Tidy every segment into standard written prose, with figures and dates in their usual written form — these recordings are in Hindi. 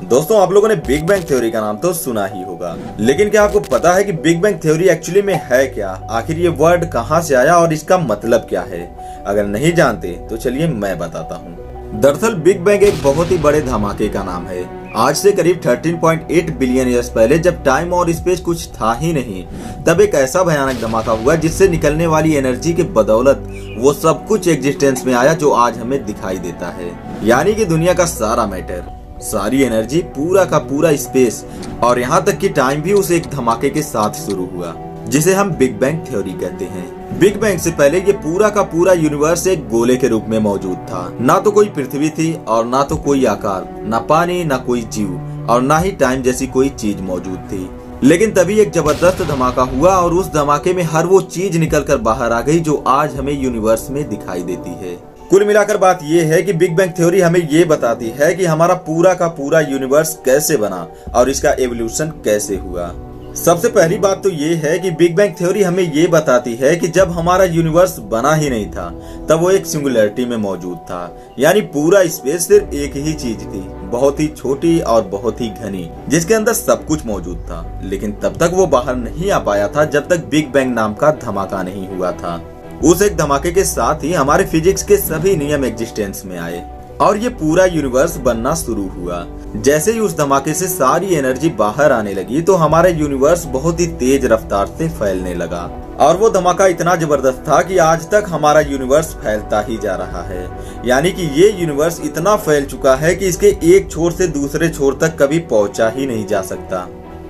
दोस्तों, आप लोगों ने बिग बैंग थ्योरी का नाम तो सुना ही होगा, लेकिन क्या आपको पता है कि बिग बैंग थ्योरी एक्चुअली में है क्या? आखिर ये वर्ड कहाँ से आया और इसका मतलब क्या है? अगर नहीं जानते तो चलिए मैं बताता हूँ। दरअसल बिग बैंग एक बहुत ही बड़े धमाके का नाम है। आज से करीब 13.8 बिलियन ईयर्स पहले, जब टाइम और स्पेस कुछ था ही नहीं, तब एक ऐसा भयानक धमाका हुआ जिससे निकलने वाली एनर्जी के बदौलत वो सब कुछ एग्जिस्टेंस में आया जो आज हमें दिखाई देता है। यानी कि दुनिया का सारा मैटर, सारी एनर्जी, पूरा का पूरा स्पेस और यहाँ तक कि टाइम भी उस एक धमाके के साथ शुरू हुआ, जिसे हम बिग बैंग थ्योरी कहते हैं। बिग बैंग से पहले ये पूरा का पूरा यूनिवर्स एक गोले के रूप में मौजूद था। ना तो कोई पृथ्वी थी और ना तो कोई आकार, ना पानी, ना कोई जीव और ना ही टाइम जैसी कोई चीज मौजूद थी। लेकिन तभी एक जबरदस्त धमाका हुआ और उस धमाके में हर वो चीज निकल कर बाहर आ गई जो आज हमें यूनिवर्स में दिखाई देती है। कुल मिलाकर बात ये है कि बिग बैंग थ्योरी हमें ये बताती है कि हमारा पूरा का पूरा यूनिवर्स कैसे बना और इसका एवोल्यूशन कैसे हुआ। सबसे पहली बात तो ये है कि बिग बैंग थ्योरी हमें ये बताती है कि जब हमारा यूनिवर्स बना ही नहीं था, तब वो एक सिंगुलरिटी में मौजूद था। यानी पूरा स्पेस सिर्फ एक ही चीज थी, बहुत ही छोटी और बहुत ही घनी, जिसके अंदर सब कुछ मौजूद था। लेकिन तब तक वो बाहर नहीं आ पाया था जब तक बिग बैंग नाम का धमाका नहीं हुआ था। उस एक धमाके के साथ ही हमारे फिजिक्स के सभी नियम एग्जिस्टेंस में आए और ये पूरा यूनिवर्स बनना शुरू हुआ। जैसे ही उस धमाके से सारी एनर्जी बाहर आने लगी तो हमारा यूनिवर्स बहुत ही तेज रफ्तार से फैलने लगा और वो धमाका इतना जबरदस्त था कि आज तक हमारा यूनिवर्स फैलता ही जा रहा है। यानी कि ये यूनिवर्स इतना फैल चुका है कि इसके एक छोर से दूसरे छोर तक कभी पहुंचा ही नहीं जा सकता।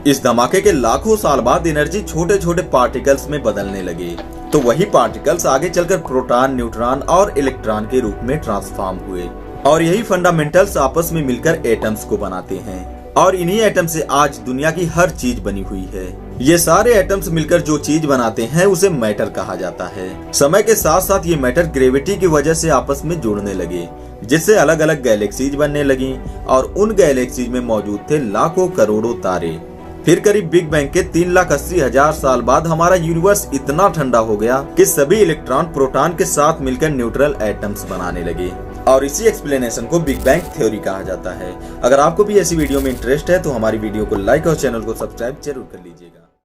इस धमाके के लाखों साल बाद एनर्जी छोटे छोटे पार्टिकल्स में बदलने लगे, तो वही पार्टिकल्स आगे चलकर प्रोटॉन, न्यूट्रॉन और इलेक्ट्रॉन के रूप में ट्रांसफॉर्म हुए और यही फंडामेंटल्स आपस में मिलकर एटम्स को बनाते हैं और इन्हीं एटम से आज दुनिया की हर चीज बनी हुई है। ये सारे एटम्स मिलकर जो चीज बनाते हैं उसे मैटर कहा जाता है। समय के साथ साथ ये मैटर ग्रेविटी की वजह से आपस में जुड़ने लगे, जिससे अलग अलग गैलेक्सीज बनने लगी और उन गैलेक्सीज में मौजूद थे लाखों करोड़ों तारे। फिर करीब बिग बैंग के 3,80,000 साल बाद हमारा यूनिवर्स इतना ठंडा हो गया कि सभी इलेक्ट्रॉन प्रोटॉन के साथ मिलकर न्यूट्रल एटम्स बनाने लगे और इसी एक्सप्लेनेशन को बिग बैंग थ्योरी कहा जाता है। अगर आपको भी ऐसी वीडियो में इंटरेस्ट है तो हमारी वीडियो को लाइक और चैनल को सब्सक्राइब जरूर कर लीजिएगा।